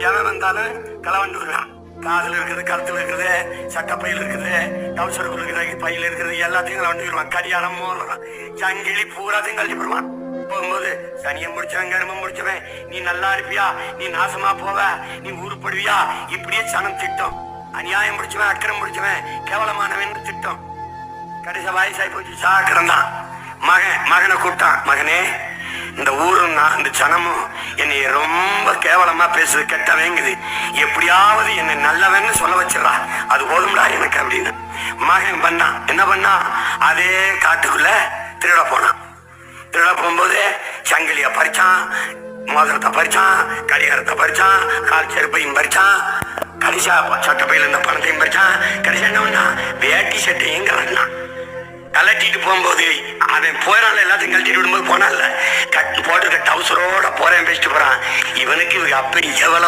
எவன் வந்தாலும் களவண்டு வருவான். காதில் இருக்குது, கழுத்துல இருக்குது, சட்டப்பையில் இருக்குது, டவுசருக்குள்ள இருக்கிற பையில இருக்கிறது எல்லாத்தையும் களவண்டு வருவான். கடியாரம் மோதிரம் சங்கிலி பூராத்தையும் கழட்டி போடுவான். போகும்போது சனியம் முடிச்சவன் கருமம் முடிச்சவன், நீ நல்லா இருப்பியா, நீ நாசமா போவ, நீ உருப்படுவியா, இப்படியே சனம் திட்டம். அநியாயம் முடிச்சவன், அக்கிரம் முடிச்சவன், கேவலமானவன் திட்டம். கடைசி வயசாகி போச்சு, சாக்கிரந்தான். மகனை கூப்பிட்டான். மகனே, இந்த ஊரும் நான் இந்த சனமும் என்னை ரொம்ப கேவலமா பேசுது, கெட்டவேங்குது, எப்படியாவது என்னை நல்லவன்னு சொல்ல வச்சிடறா, அது போதும்டா எனக்கு அப்படின்னு மகன் பண்ணான். என்ன பண்ணா, அதே காட்டுக்குள்ள திருட போனான். திருட போகும்போது சங்கிலிய பறிச்சான், மோதிரத்தை பறிச்சான், கடிகாரத்தை பறிச்சான், கால் செருப்பையும் பறிச்சான், கடைசியா சட்டப்பையில இருந்த பணத்தையும் பறிச்சான். கடைசியா என்ன பண்ணா, வேட்டி சட்டையும் கலட்டினான். கலட்டிட்டு போகும்போது அவன் போயிடான்ல, எல்லாத்தையும் கழட்டிட்டு விடும்போது போனான்ல, போட்டுருக்க டவுசரோட போறேன் பேசிட்டு போறான். இவனுக்கு அப்படி எவ்வளவு